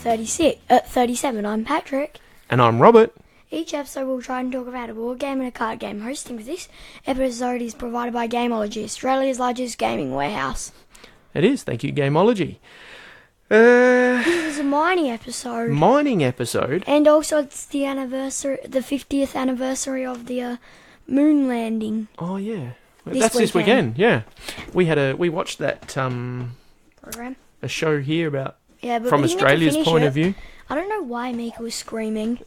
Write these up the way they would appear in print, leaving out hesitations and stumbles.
37. I'm Patrick. And I'm Robert. Each episode we'll try and talk about a board game and a card game. Hosting for this episode is provided by Gameology, Australia's largest gaming warehouse. It is, thank you, Gameology. This is a mining episode. And also it's the 50th anniversary of the moon landing. Oh yeah. That's this weekend, yeah. We watched that program. A show here about but from Australia's point of view. I don't know why Mika was screaming.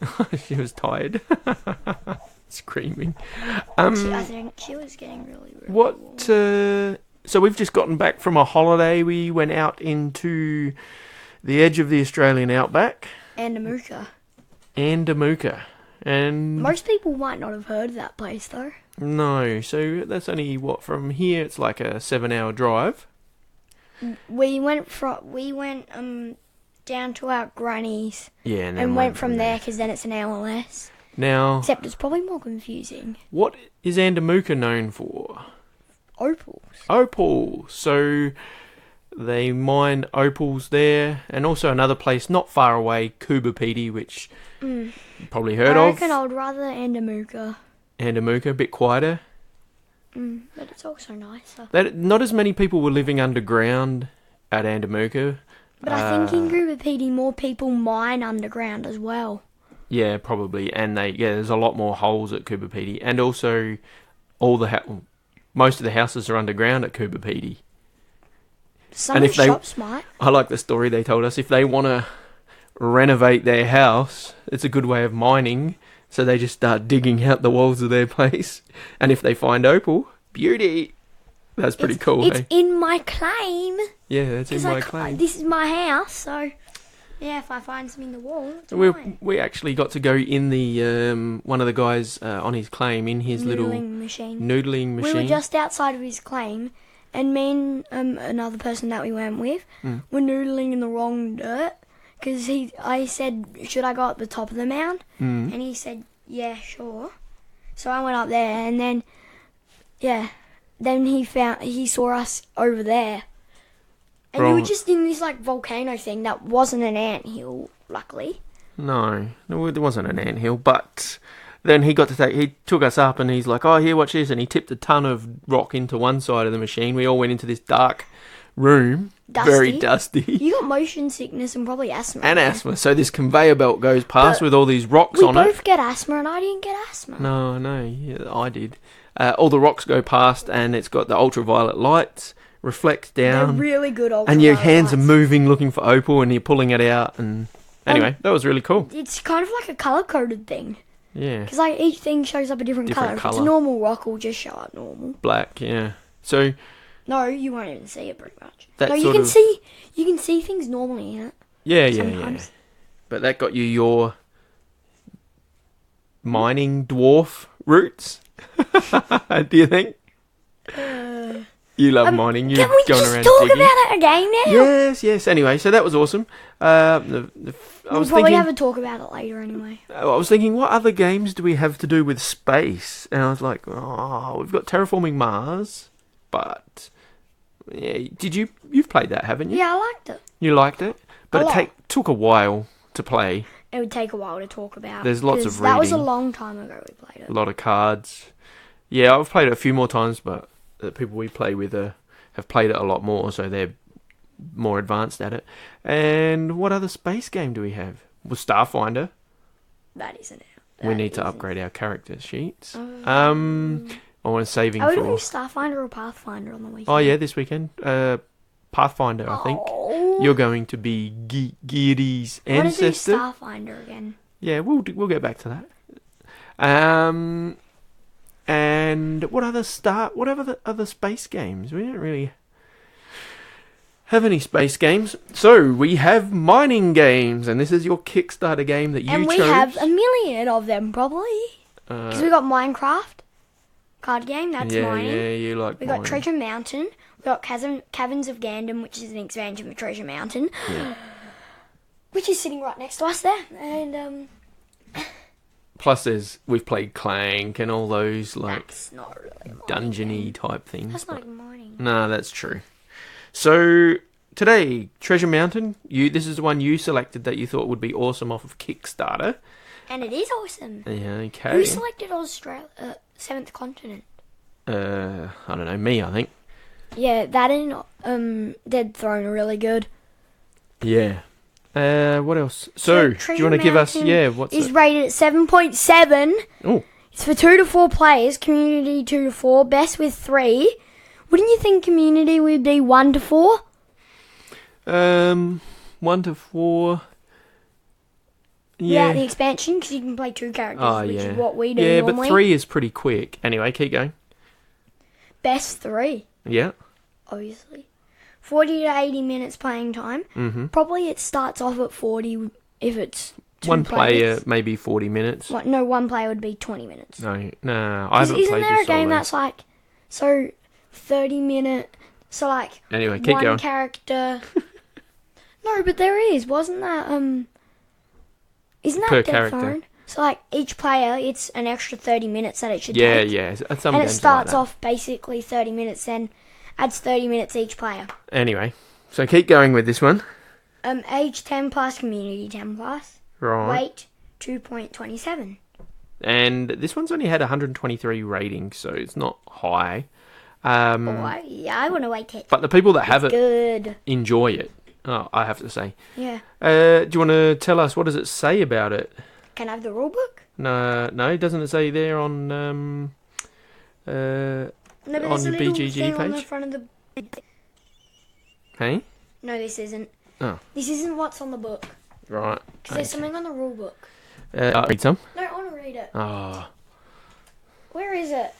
She was tired. Screaming. I think she was getting really warm. So we've just gotten back from a holiday. We went out into the edge of the Australian outback. Andamuka. And most people might not have heard of that place though. No, so that's only from here. It's like a 7-hour drive. We went down to our granny's. Yeah, and then went from there because then it's an hour less. Now, except it's probably more confusing. What is Andamuka known for? Opals. So they mine opals there, and also another place not far away, Kubapiti, which you probably heard of. I reckon I'd rather Andamuka. Andamuka, a bit quieter. But it's also nicer. Not as many people were living underground at Andamuka. But I think in Kubapiti more people mine underground as well. Yeah, probably. And there's a lot more holes at Kubapiti. And also most of the houses are underground at Kubapiti. Some of the shops might. I like the story they told us. If they want to renovate their house, it's a good way of mining. So they just start digging out the walls of their place. And if they find opal, beauty. That's pretty cool, It's in my claim. Yeah, it's in my claim. This is my house, so yeah, if I find something in the wall, it's mine. We actually got to go in the one of the guys on his claim in his noodling machine. We were just outside of his claim, and me and another person that we went with were noodling in the wrong dirt because I said, should I go up the top of the mound? And he said, yeah, sure. So I went up there, and then then he saw us over there. And you were just in this volcano thing that wasn't an anthill, luckily. No, it wasn't an anthill, but then he took us up and he's like, oh, here, watch this. And he tipped a ton of rock into one side of the machine. We all went into this dark room. Very dusty. You got motion sickness and probably asthma. So this conveyor belt goes past with all these rocks on it. We both get asthma and I didn't get asthma. No, yeah, I did. All the rocks go past and it's got the ultraviolet lights. Reflects down. They're really good ultraviolet and your hands lights. Are moving looking for opal and you're pulling it out. And anyway, that was really cool. It's kind of like a colour-coded thing. Yeah. Because each thing shows up a different colour. If it's a normal rock, will just show up normal. Black, yeah. So... No, you won't even see it pretty much. You can see things normally in it. Yeah. But that got you your mining dwarf roots? Do you think? You love mining. You're can we going just around talk digging. about it again now? Yes. Anyway, so that was awesome. We'll probably have a talk about it later anyway. I was thinking, what other games do we have to do with space? And I was like, we've got Terraforming Mars, but yeah, you've played that, haven't you? Yeah, I liked it. You liked it? But it took a while to play. It would take a while to talk about. There's lots of reading. That was a long time ago we played it. A lot of cards. Yeah, I've played it a few more times, but the people we play with have played it a lot more, so they're more advanced at it. And what other space game do we have? Well, Starfinder. That isn't it. We need to upgrade our character sheets. I want saving for... Are we doing Starfinder or Pathfinder on the weekend? Oh, yeah, this weekend. Pathfinder, I think. You're going to be Geardy's ancestor. I want to do Starfinder again. Yeah, we'll get back to that. And what other space games? We don't really have any space games. So we have mining games, and this is your Kickstarter game that you chose. And we have a million of them, probably. Because we got Minecraft card game, that's mining. Yeah, you like We got Treasure Mountain. We got Caverns of Gandam, which is an expansion of Treasure Mountain. Yeah. Which is sitting right next to us there. And, plus we've played Clank and all those that's not really dungeony type things. That's not even mining. No, that's true. So today, Treasure Mountain. This is the one you selected that you thought would be awesome off of Kickstarter. And it is awesome. Yeah, okay. Who selected Australia, Seventh Continent? I don't know, me, I think. Yeah, that and Dead Throne are really good. Yeah. What else? So, do you want to give us... Yeah, what's is rated at 7.7. Oh. It's for 2 to 4 players. Community 2 to 4. Best with 3. Wouldn't you think community would be 1 to 4? 1 to 4... Yeah, the expansion, because you can play 2 characters, which is what we do normally. But 3 is pretty quick. Anyway, keep going. Best 3. Yeah. Obviously. 40 to 80 minutes playing time. Mm-hmm. Probably it starts off at 40 if it's 2 one players. player, maybe 40 minutes. No, one player would be 20 minutes. No, I haven't played this. Isn't there a game that's like, 30 minute, anyway, keep one going. Character... No, but there is. Wasn't that, isn't that per Dead character? Throne? So, each player, it's an extra 30 minutes that it should Yeah, take. yeah. Some And it games starts are like off basically 30 minutes, then adds 30 minutes each player. that. Anyway, so keep going with this one. Age 10 plus, community 10 plus. Right. Weight 2.27. And this one's only had 123 ratings, so it's not high. I want to wait it. But the people that have it Good. enjoy it. Oh, I have to say. Yeah. Do you want to tell us what does it say about it? Can I have the rule book? No, doesn't it say there on No, but on there's a your little BGG thing on the page? front of the... Hey? No, this isn't. Oh, This isn't what's on the book. right. Because there's something on the rule book. I'll read some. No, I want to read it. Oh, Where is it?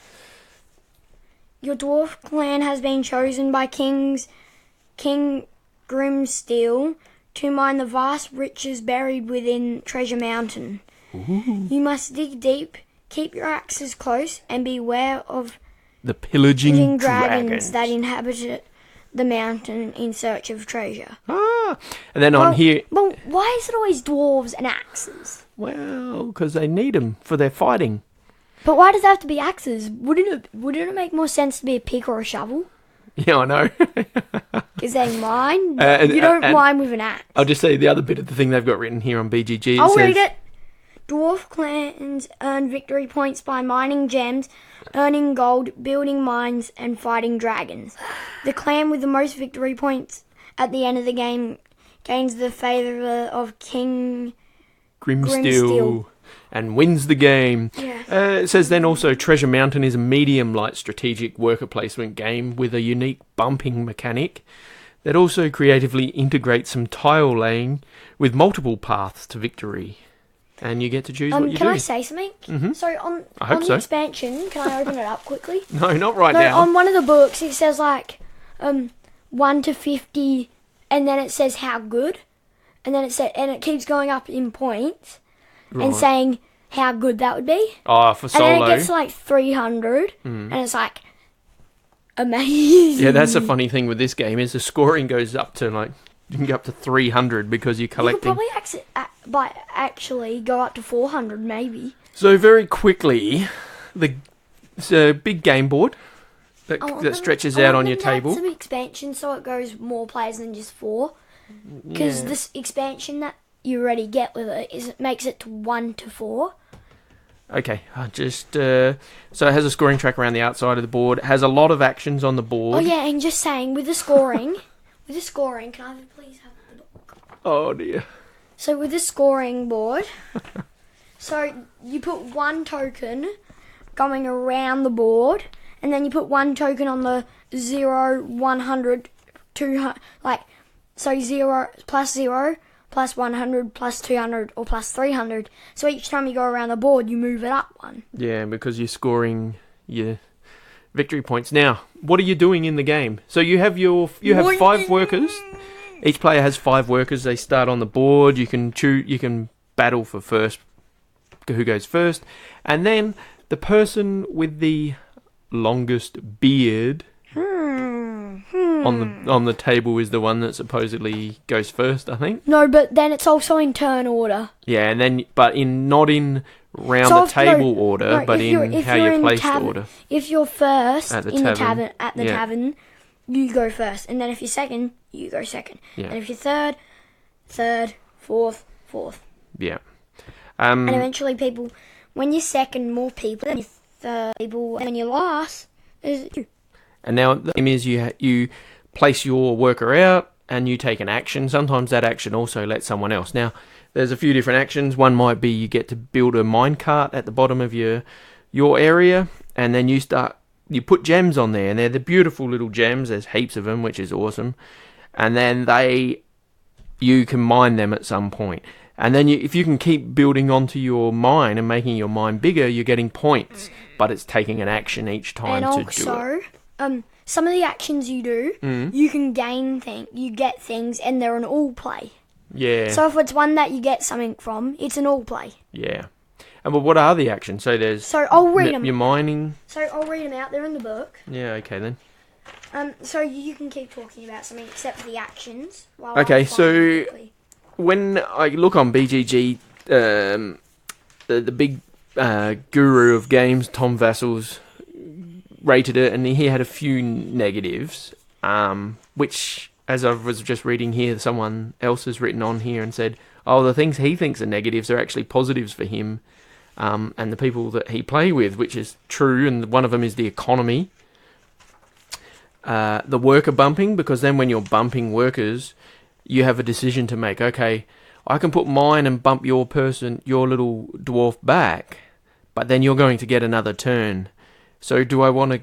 Your dwarf clan has been chosen by King Grimsteel to mine the vast riches buried within Treasure Mountain. Ooh. You must dig deep, keep your axes close, and beware of The pillaging dragons that inhabit the mountain in search of treasure. Ah, and then on here... Well, why is it always dwarves and axes? Well, because they need them for their fighting. But why does it have to be axes? Wouldn't it make more sense to be a pick or a shovel? Yeah, I know. Because they mine. And you don't mine with an axe. I'll just say the other bit of the thing they've got written here on BGG. I'll says, read it. Dwarf clans earn victory points by mining gems, earning gold, building mines, and fighting dragons. The clan with the most victory points at the end of the game gains the favour of King Grimsteel and wins the game. Yeah. It says then also Treasure Mountain is a medium-light strategic worker placement game with a unique bumping mechanic that also creatively integrates some tile laying with multiple paths to victory. And you get to choose what you do. Can I say something? Mm-hmm. So on the expansion, can I open it up quickly? No, not right No, now. on one of the books it says 1 to 50, and then it says how good, and then it keeps going up in points, Right. and saying how good that would be. Oh, for solo. And then it gets to 300, and it's amazing. Yeah, that's the funny thing with this game is the scoring goes up to you can go up to 300 because you're collecting. You could probably actually go up to 400 maybe. So very quickly, it's a big game board that stretches out on your table. Some expansion so it goes more players than just 4. Because this expansion that you already get with it makes it to 1 to 4. Okay, so it has a scoring track around the outside of the board. It has a lot of actions on the board. Oh yeah, and just saying with the scoring, can I please have the book? Oh dear. So with the scoring board, so you put 1 token going around the board, and then you put 1 token on the 0, 100, 200, so 0 plus 0 plus 100 plus 200 or plus 300. So each time you go around the board, you move it up 1. Yeah, because you're scoring your victory points. Now, what are you doing in the game? So you have 5 workers. Each player has 5 workers. They start on the board. You can battle for first, who goes first, and then the person with the longest beard on the table is the one that supposedly goes first, I think. No, but then it's also in turn order. Yeah, and then not in round the table order, but in how you're placed order. If you're first at the in tavern. the tavern, you go first, and then if you're second, you go second. Yeah. And if you're third, fourth. Yeah. And eventually people, when you're second, more people, and you're third, people, and when you're last, is you. And now the game is you place your worker out and you take an action. Sometimes that action also lets someone else. Now, there's a few different actions. One might be you get to build a minecart at the bottom of your area, and then you put gems on there, and they're the beautiful little gems. There's heaps of them, which is awesome. And then you can mine them at some point. And then if you can keep building onto your mine and making your mine bigger, you're getting points. But it's taking an action each time to do it. And also, some of the actions you do, you can gain things. You get things, and they're an all play. Yeah. So if it's one that you get something from, it's an all play. Yeah. And but what are the actions? So there's. So I'll read them. You're mining. So I'll read them out. They're in the book. Yeah. Okay then. So you can keep talking about something except for the actions. Okay. So when I look on BGG, the big guru of games, Tom Vassal's rated it, and he had a few negatives, which, as I was just reading here, someone else has written on here and said, oh, the things he thinks are negatives are actually positives for him and the people that he play with, which is true, and one of them is the economy. The worker bumping, because then when you're bumping workers, you have a decision to make. Okay, I can put mine and bump your little dwarf back, but then you're going to get another turn. So do I want to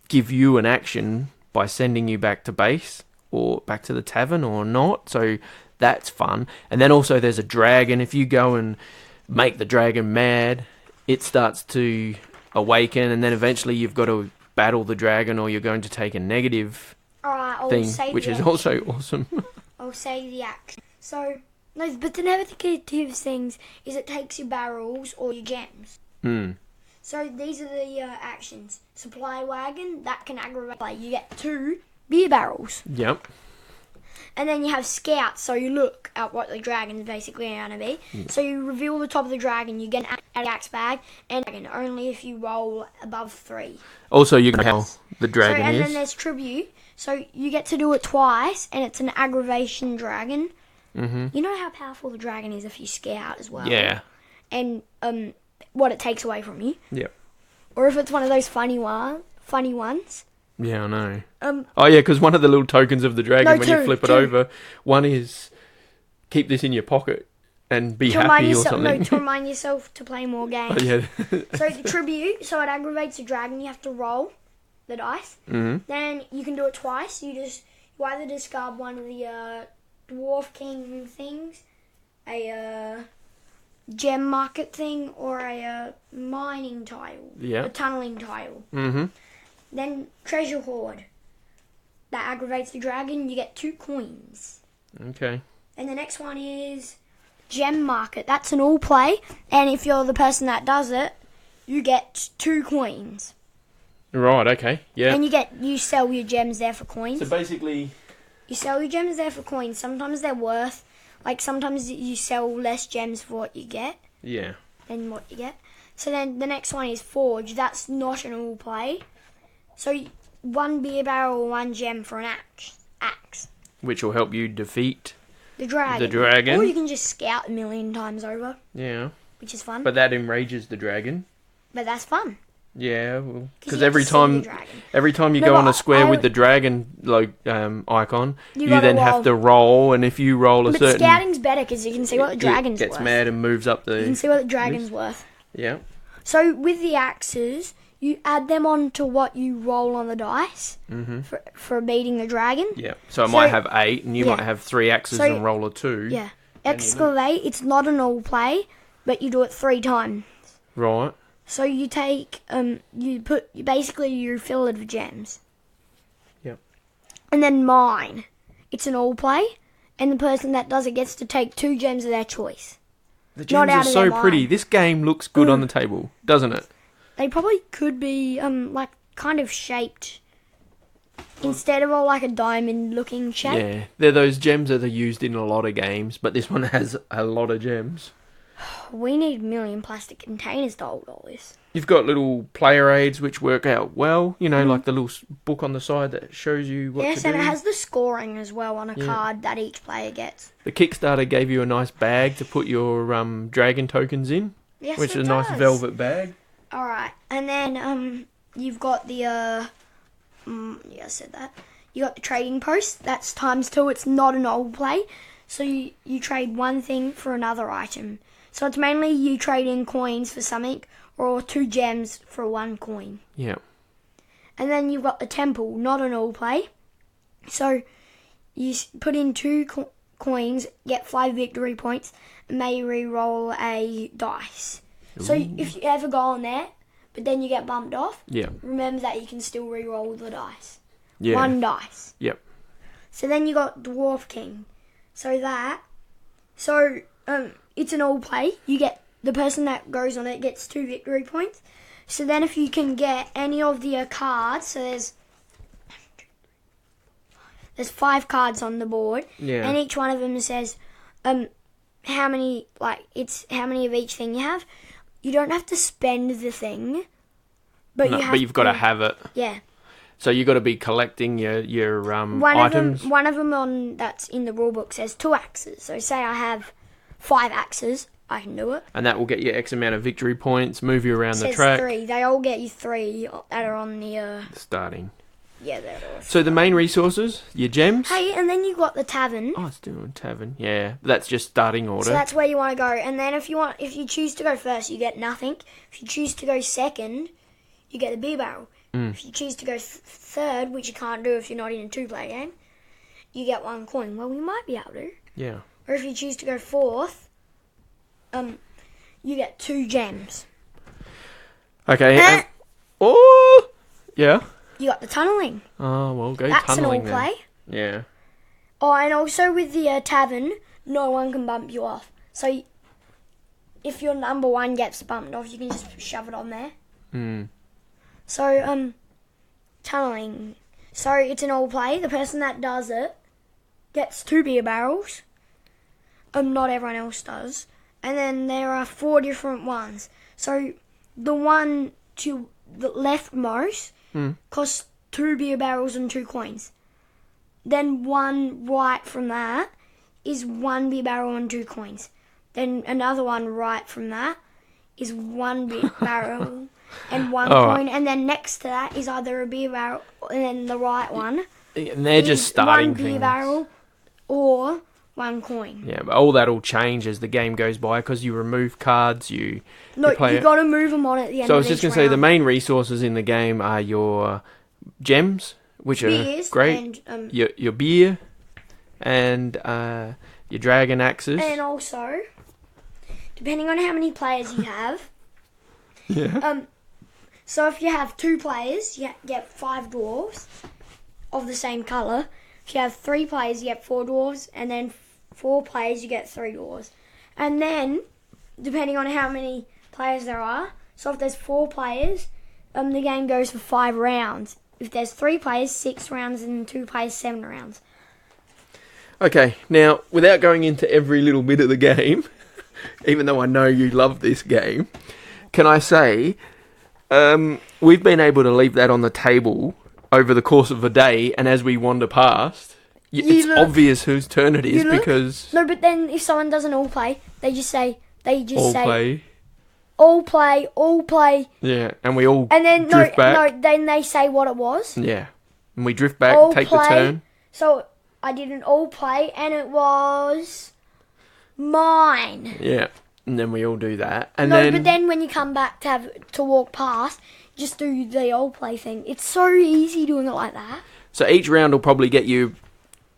give you an action by sending you back to base or back to the tavern or not? So that's fun. And then also there's a dragon. If you go and make the dragon mad, it starts to awaken, and then eventually you've got to battle the dragon, or you're going to take a negative thing, which is also awesome. I'll say the action. So, no, but the negative things is it takes your barrels or your gems. So these are the actions. Supply wagon, that can aggravate. You get 2 beer barrels. Yep. And then you have scouts, so you look at what the dragon's basically going to be. So you reveal the top of the dragon, you get an axe bag, and only if you roll above 3. Also, you can tell the dragon and then there's tribute, so you get to do it twice, and it's an aggravation dragon. You know how powerful the dragon is if you scout as well. Yeah. And what it takes away from you. Yep. Or if it's one of those funny ones. Yeah, I know. Oh yeah, because one of the little tokens of the dragon, when you flip it over, one is keep this in your pocket and be happy or something. No, to remind yourself to play more games. Oh, yeah. So the tribute, so it aggravates the dragon. You have to roll the dice. Then you can do it twice. You either discard one of the dwarf king things, a gem market thing, or a mining tile. Yeah. A tunneling tile. Then treasure hoard. That aggravates the dragon. You get 2 coins. Okay. And the next one is gem market. That's an all play. And if you're the person that does it, you get 2 coins. Right, okay. Yeah. And you sell your gems there for coins. So basically, you sell your gems there for coins. Sometimes they're worth, sometimes you sell less gems for what you get. Yeah. Than what you get. So then the next one is forge. That's not an all play. So 1 beer barrel, 1 gem for an axe. Which will help you defeat the dragon. Or you can just scout a million times over. Yeah. Which is fun. But that enrages the dragon. But that's fun. Yeah, well, because every time you go on a square with the dragon icon, you then have to roll, and if you roll a certain... But scouting's better because you can see what the dragon's worth. It gets mad and moves up the... You can see what the dragon's worth. Yeah. So with the axes, you add them on to what you roll on the dice for beating the dragon. Yeah. So it might have 8, and you might have 3 axes and roll a 2. Yeah. Excavate, it's not an all play, but you do it 3 times. Right. So you take, you fill it with gems. Yep. And then mine. It's an all play, and the person that does it gets to take 2 gems of their choice. The gems are so pretty. This game looks good on the table, doesn't it? They probably could be, kind of shaped instead of all like a diamond-looking shape. Yeah, they're those gems that are used in a lot of games, but this one has a lot of gems. We need 1 million plastic containers to hold all this. You've got little player aids which work out well. You know, like the little book on the side that shows you what to do. Yes, and it has the scoring as well on a card that each player gets. The Kickstarter gave you a nice bag to put your dragon tokens in. Yes, which it is a does. nice velvet bag. Alright, and then you've got the, I said that. You got the trading post. That's ×2. It's not an old play. So you trade one thing for another item. So it's mainly you trade in coins for something or 2 gems for 1 coin. Yeah. And then you've got the temple, not an all play. So you put in 2 coins, get 5 victory points, and may re-roll a dice. Ooh. So if you ever go on there, but then you get bumped off, remember that you can still re-roll the dice. Yeah. 1 dice. Yep. So then you got Dwarf King. It's an all play. You get the person that goes on it gets 2 victory points. So then if you can get any of the cards, so there's 5 cards on the board, and each one of them says how many of each thing you have. You don't have to spend the thing, but you've got to have it. Yeah. So you got to be collecting your items. One of them on that's in the rule book says 2 axes. So say I have 5 axes, I can do it. And that will get you X amount of victory points, move you around the It track. says 3. They all get you 3 that are on the starting. Yeah, they're all. So the main resources, your gems. Hey, and then you got the tavern. Oh, it's still a tavern. Yeah, that's just starting order. So that's where you want to go. And then if you choose to go first, you get nothing. If you choose to go second, you get a beer barrel. If you choose to go third, which you can't do if you're not in a 2-player game, you get 1 coin. Well, we might be able to. Yeah. Or if you choose to go fourth, you get 2 gems. Okay. Yeah. You got the tunneling. Oh, well, go That's tunneling an all play. Yeah. Oh, and also with the tavern, no one can bump you off. So if your number 1 gets bumped off, you can just shove it on there. So, tunneling. So it's an all play. The person that does it gets 2 beer barrels. Not everyone else does. And then there are 4 different ones. So the one to the leftmost costs 2 beer barrels and 2 coins. Then one right from that is 1 beer barrel and 2 coins. Then another one right from that is 1 beer barrel and 1 coin. And then next to that is either a beer barrel and then the right one. And they're just starting 1 beer barrel or 1 coin. Yeah, but all that all change as the game goes by because you remove cards, you got to move them on at the end. So I was just going to say the main resources in the game are your gems, which Beers are great, and your beer, and your dragon axes. And also, depending on how many players you have, so if you have 2 players, you get 5 dwarves of the same colour. If you have 3 players, you get 4 dwarves, and then 4 players, you get 3 dwarves. And then, depending on how many players there are, so if there's 4 players, the game goes for 5 rounds. If there's 3 players, 6 rounds, and 2 players, 7 rounds. Okay, now, without going into every little bit of the game, even though I know you love this game, can I say, we've been able to leave that on the table over the course of a day, and as we wander past, it's obvious whose turn it is because... No, but then if someone doesn't all play, they just say... play. All play. Yeah, and we all and then, drift back. No, then they say what it was. Yeah, and we drift back, take the turn. So I did an all play, and it was mine. Yeah, and then we all do that. And but then when you come back to walk past, just do the all play thing. It's so easy doing it like that. So each round will probably get you...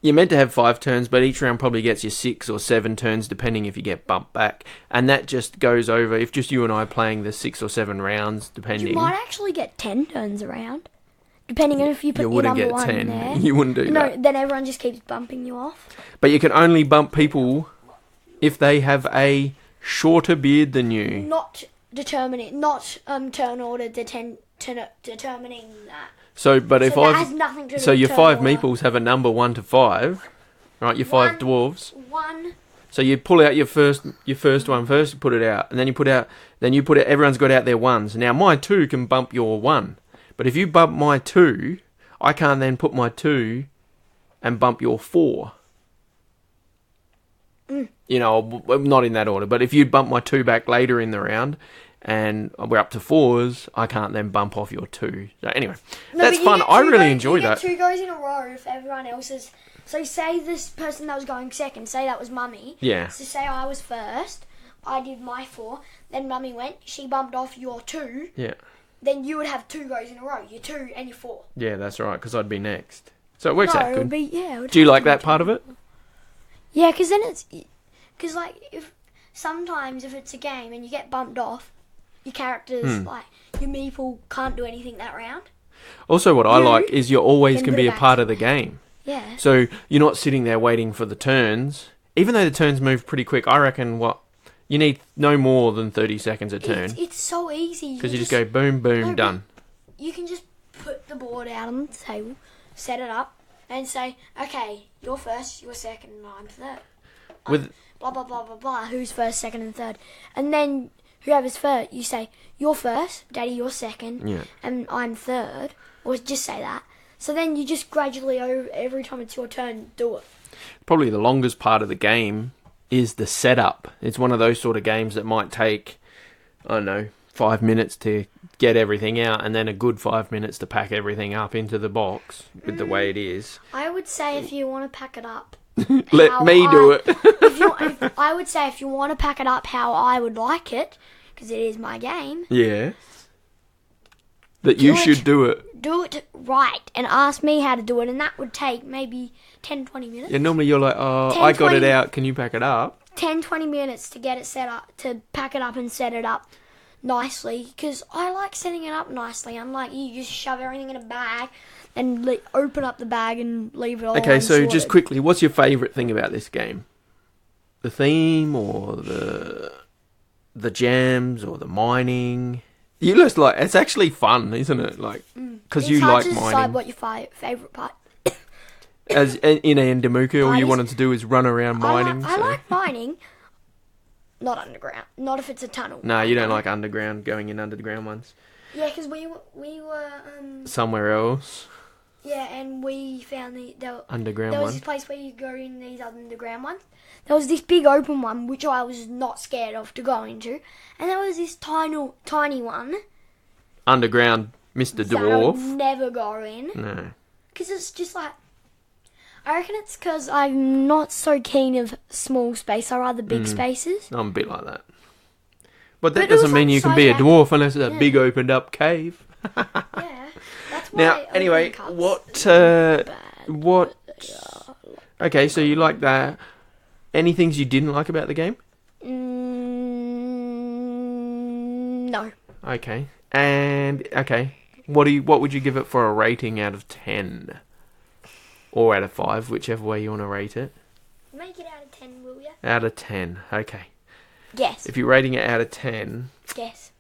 You're meant to have 5 turns, but each round probably gets you 6 or 7 turns, depending if you get bumped back. And that just goes over, if just you and I playing the 6 or 7 rounds, depending... You might actually get 10 turns around, depending on if you put your number 1 in there. You wouldn't do that. No, then everyone just keeps bumping you off. But you can only bump people if they have a shorter beard than you. Not turn order determining that. So, but if that has nothing to do so with your 5 order. meeples have a number 1 to 5, right? Your 5 dwarves. 1 So you pull out your first one first, you put it out, and then you put it. Everyone's got out their ones. Now my 2 can bump your 1, but if you bump my 2, I can't then put my 2 and bump your 4. You know, not in that order, but if you bump my 2 back later in the round, and we're up to 4s, I can't then bump off your 2. So anyway, that's fun. I really enjoy that. 2 goes in a row if everyone else is. So say this person that was going second, say that was Mummy. Yeah. So say I was first, I did my 4, then Mummy went, she bumped off your 2. Yeah. Then you would have 2 goes in a row, your 2 and your 4. Yeah, that's right, because I'd be next. So it works out good. Do you like that part of it? Yeah, because then because like if sometimes if it's a game and you get bumped off, your characters like your meeple can't do anything that round. Also, what I like is you always can be a part of the game. Yeah. So you're not sitting there waiting for the turns. Even though the turns move pretty quick, I reckon you need no more than 30 seconds a turn. It's so easy. Because you just go boom, boom, done. You can just put the board out on the table, set it up, and say, okay, you're first, you're second, and I'm third. With blah, blah, blah, blah, blah, who's first, second, and third. And then whoever's first, you say, you're first, Daddy, you're second, and I'm third. Or just say that. So then you just gradually, every time it's your turn, do it. Probably the longest part of the game is the setup. It's one of those sort of games that might take, I don't know, 5 minutes to get everything out, and then a good 5 minutes to pack everything up into the box with the way it is. I would say if you want to pack it up, let me do it. I would say if you want to pack it up how I would like it, because it is my game. Yeah. That you should do it. Do it right and ask me how to do it, and that would take maybe 10, 20 minutes. Yeah, normally you're like, 10, I got 20, it out, can you pack it up? 10, 20 minutes to get it set up, to pack it up and set it up nicely, because I like setting it up nicely. Unlike you just shove everything in a bag and open up the bag and leave it all Okay, so unsorted. just quickly, what's your favourite thing about this game? The theme, or the jams, or the mining? You just like, it's actually fun, isn't it? Like, because you like mining. It's hard to decide what your favourite part. As in Endemuka, all you wanted to do is run around mining. I like mining, not underground. Not if it's a tunnel. No, you don't like underground, going in underground ones. Yeah, because we were somewhere else. Yeah, and we found underground there was this place where you go in these underground ones. There was this big open one, which I was not scared of to go into. And there was this tiny one. Underground Mr. Dwarf. I would never go in. No. Because it's just like... I reckon it's because I'm not so keen of small space. I rather big spaces. I'm a bit like that. But that doesn't mean you can be a dwarf unless it's a big opened up cave. Yeah. That's why now, anyway, what... Okay, so you like that. Any things you didn't like about the game? No. Okay. And, okay. What would you give it for a rating out of 10? Or out of 5, whichever way you want to rate it. Make it out of 10, will you? Out of 10, okay. Yes. If you're rating it out of 10... Yes.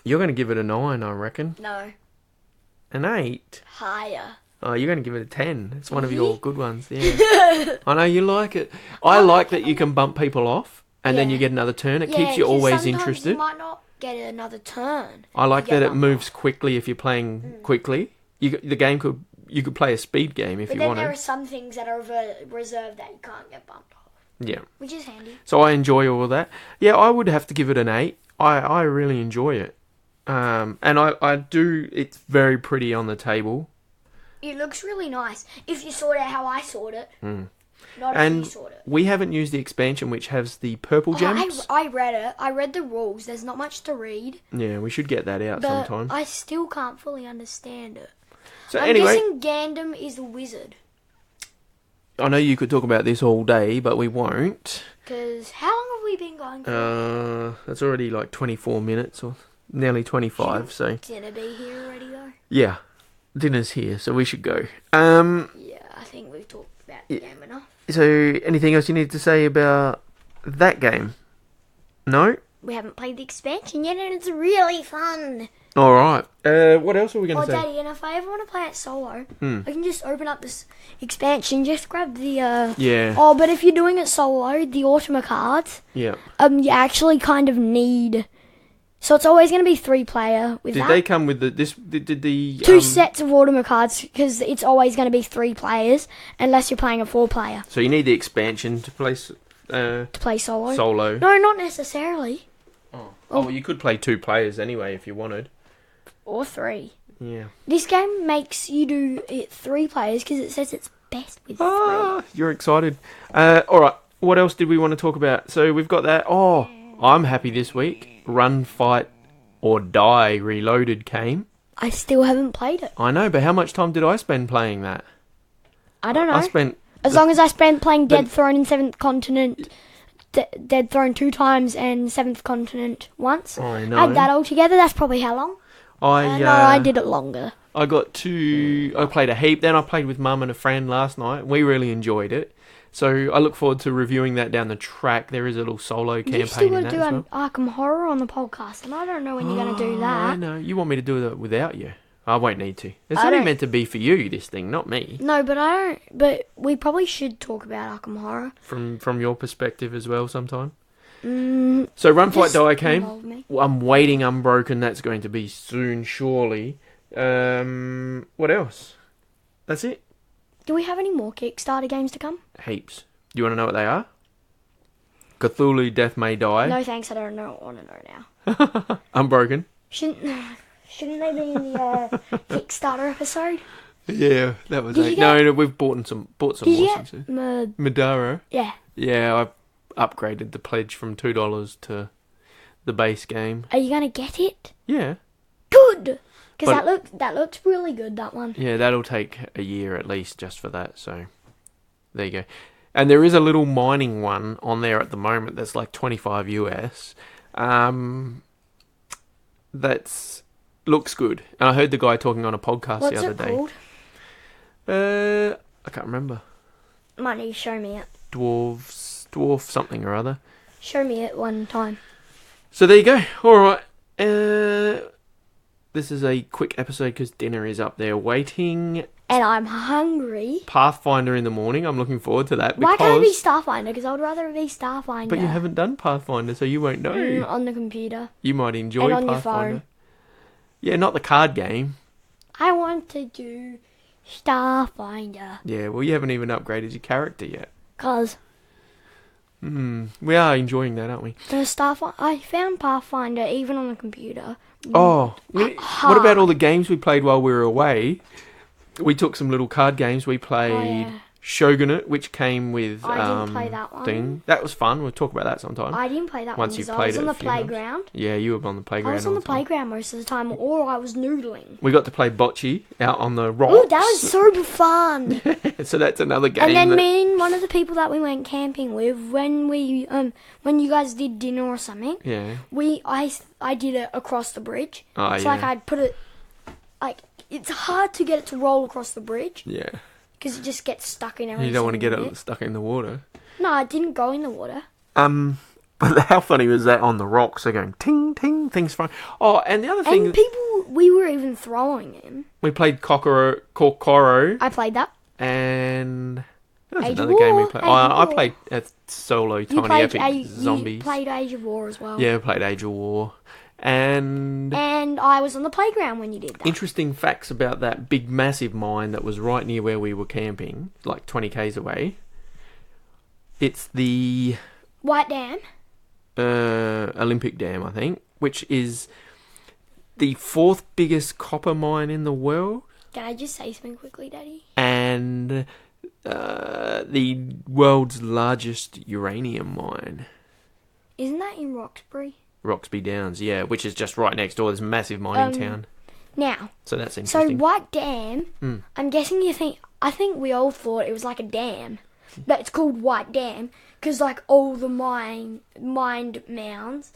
You're going to give it a 9, I reckon. No. An 8? Higher. Oh, you're going to give it a 10. It's one of your good ones, yeah. I know you like it. I like that you can bump people off and then you get another turn. It keeps you always interested. You might not get another turn. I like that it moves quickly if you're playing quickly. You could play a speed game if you wanted. But then there are some things that are reserved that you can't get bumped off. Yeah. Which is handy. So I enjoy all of that. Yeah, I would have to give it an 8. I really enjoy it. And I do, it's very pretty on the table. It looks really nice if you sort out how I sort it. Not and if you sort it. We haven't used the expansion which has the purple gems. I read it. I read the rules. There's not much to read. Yeah, we should get that out sometime. I still can't fully understand it. So I'm guessing Gandam is the wizard. I know you could talk about this all day, but we won't. Because how long have we been going for? That's already like 24 minutes or nearly 25. So Dinner be here already though? Yeah, dinner's here, so we should go. Yeah, I think we've talked about the game enough. So anything else you need to say about that game? No? we haven't played the expansion yet, and it's really fun. All right. What else are we going to say? Daddy, and if I ever want to play it solo, I can just open up this expansion, just grab the... Yeah. Oh, but if you're doing it solo, the Ultima cards, Yeah. you actually kind of need... So it's always going to be 3-player with Did that. they come with the... Two sets of Ultima cards, because it's always going to be 3 players, unless you're playing a 4-player. So you need the expansion to play... To play solo? Solo. No, not necessarily. Oh, you could play 2 players anyway if you wanted. Or 3. Yeah. This game makes you do it 3 players, because it says it's best with 3. Ah, you're excited. All right. What else did we want to talk about? So we've got that. Oh, I'm happy this week. Run, Fight, or Die Reloaded came. I still haven't played it. I know, but how much time did I spend playing that? I don't know. I spent... As long as I spent playing Dead Throne in 7th Continent, Dead Throne 2 times, and 7th Continent once. I know. Add that all together, that's probably how long? No, I did it longer. I played a heap. Then I played with Mum and a friend last night. We really enjoyed it. So I look forward to reviewing that down the track. There is a little solo campaign You still in got that to as do well. an Arkham Horror on the podcast, and I don't know when you're going to do I that. know. You want me to do that without you? I won't need to. It's I only don't- meant to be for you, this thing, not me. No, but I don't. But we probably should talk about Arkham Horror. From your perspective as well sometime. Mm, So Run, Fight, just Die came. involve me. I'm waiting Unbroken. That's going to be soon, surely. What else? That's it. Do we have any more Kickstarter games to come? Heaps. Do you want to know what they are? Cthulhu Death May Die. No, thanks. I don't want to know now. Unbroken. Shouldn't they be in the Kickstarter episode? Yeah, that was Did it. you get- No, we've bought some Did more you since get then. Madara. Yeah. Yeah, I upgraded the pledge from $2 to the base game. Are you gonna get it? Yeah. Good. Because But- that looks really good. That one. Yeah, that'll take a year at least just for that, so there you go. And there is a little mining one on there at the moment that's like 25 US. That's looks good. And I heard the guy talking on a podcast What's the other it day. called? I can't remember. Might need to show me it. Dwarf something or other. Show me it one time. So there you go. All right. This is a quick episode because dinner is up there waiting. And I'm hungry. Pathfinder in the morning. I'm looking forward to that. Why can't it be because- Starfinder? Because I would rather be Starfinder. But you haven't done Pathfinder, so you won't know. On the computer. You might enjoy And on your Pathfinder. phone. Yeah, not the card game. I want to do Starfinder. Yeah, well, you haven't even upgraded your character yet. Because We are enjoying that, aren't we? I found Pathfinder even on the computer. Oh, what about all the games we played while we were away? We took some little card games. We played yeah. Shogunate, which came with I didn't play that one. thing. That was fun. We'll talk about that sometime. I didn't play that Once one you've because I played was it on a the few times. playground. Yeah, you were on the playground. I was on all the time. playground most of the time, or I was noodling. We got to play bocce out on the rocks. Oh, that was super fun! So that's another game. And then that- me and one of the people that we went camping with, when you guys did dinner or something, Yeah. I did it across the bridge. Oh, So yeah. like I'd put it, like it's hard to get it to roll across the bridge Yeah. because it just gets stuck in every. You don't want to get single it bit. stuck in the water. No, it didn't go in the water. But how funny was that on the rocks? They're going ting ting, things flying. Oh, and the other thing, And people, we were even throwing him. we played Kokoro, I played that. and that was Age of another game we War, played. Age Oh, of I War. played solo You Tiny played Epic Zombies. You played Age of War as well. Yeah, I played Age of War. And And I was on the playground when you did that. interesting facts about that big massive mine that was right near where we were camping, like 20 k's away. It's the White Dam. Olympic Dam, I think, which is the 4th biggest copper mine in the world, Can I just say something quickly, Daddy? and the world's largest uranium mine. Isn't that in Roxbury? Roxby Downs, yeah, which is just right next door. There's a massive mining town. Now, So that's so interesting. White Dam, I'm guessing I think we all thought it was like a dam. But it's called White Dam because like all the mined mounds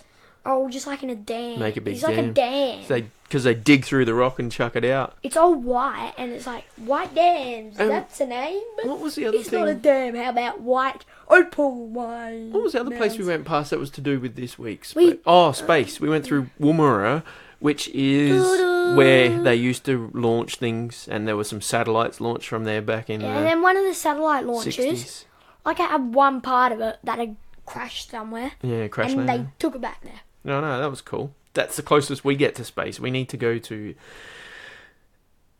Oh, just like in a dam. Make a big It's like a dam. Because they dig through the rock and chuck it out. It's all white, and it's like white dams. That's a name. But what was the other it's thing? not a dam. How about white opal wine? What was the other place we went past that was to do with this week's? Space. We went through Woomera, which is where they used to launch things, and there were some satellites launched from there back in and then one of the satellite launches, 60s. like I had one part of it that had crashed somewhere. Yeah, crashed and landed. they took it back there. No, that was cool. That's the closest we get to space. We need to go to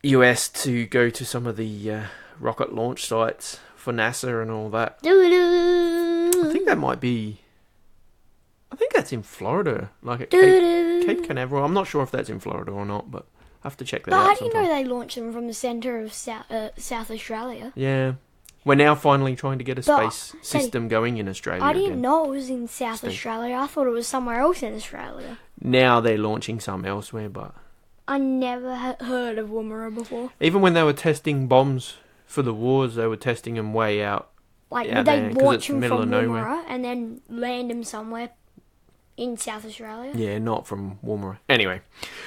US to go to some of the rocket launch sites for NASA and all that. I think that might be... I think that's in Florida, like at Cape Canaveral. I'm not sure if that's in Florida or not, but I have to check that out. But I didn't know they launched them from the centre of South Australia. Yeah. We're now finally trying to get a space system going in Australia. I didn't know it was in South Australia. I thought it was somewhere else in Australia. Now they're launching some elsewhere, but... I never heard of Woomera before. Even when they were testing bombs for the wars, they were testing them way out. Like, out would they there, 'cause launch it's them middle from of nowhere. Woomera and then land them somewhere in South Australia? Yeah, not from Woomera. Anyway,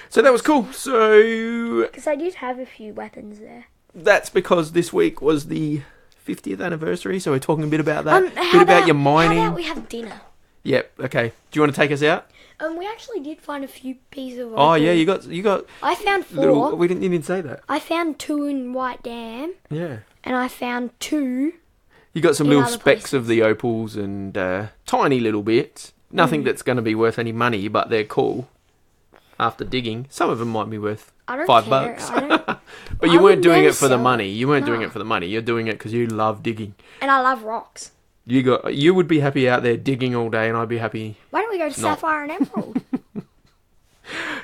so that was cool. So... Because I did have a few weapons there. That's because this week was the 50th anniversary, so we're talking a bit about that. About your mining. How about we have dinner? Yep, okay. Do you want to take us out? We actually did find a few pieces of... Oh, yeah, you got... I found 4. You didn't say that. I found 2 in White Dam. Yeah. And I found 2... You got some little other specks places. of the opals and tiny little bits. Nothing that's going to be worth any money, but they're cool. After digging, some of them might be worth $5. But you weren't doing it for the money. You weren't doing it for the money. You're doing it because you love digging. And I love rocks. You would be happy out there digging all day, and I'd be happy. Why don't we go to Sapphire and Emerald?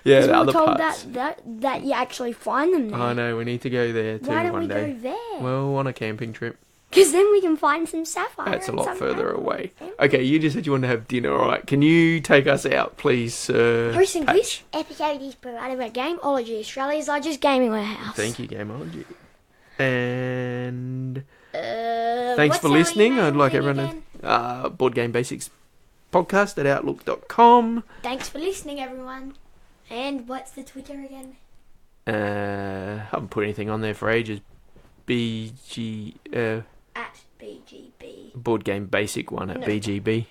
Yeah, the we were other told parts. that you actually find them there. I know, we need to go there too Why don't one we day. go there? Well, on a camping trip. Because then we can find some sapphire. That's a and lot some further emerald. away. Okay, you just said you wanted to have dinner. All right, can you take us out, please, Listen, Patch? this episode is provided by Gameology, Australia's largest gaming warehouse. Thank you, Gameology. And Thanks thanks for listening. I'd like everyone to Board Game Basics podcast at outlook.com. Thanks for listening, everyone. And what's the Twitter again? I haven't put anything on there for ages. At BGB. Board Game Basic one at BGB.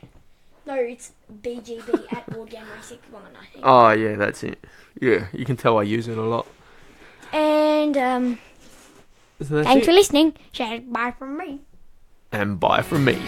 No, it's BGB at Board Game Basic 1, I think. Oh, yeah, that's it. Yeah, you can tell I use it a lot. And, So that's thanks it. for listening. Say bye from me. And bye from me.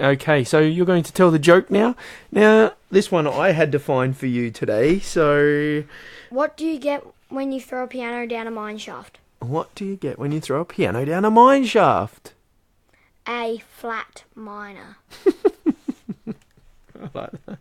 Okay, so you're going to tell the joke now. Now, this one I had to find for you today, so... What do you get when you throw a piano down a mine shaft? What do you get when you throw a piano down a mine shaft? A flat miner. I like that.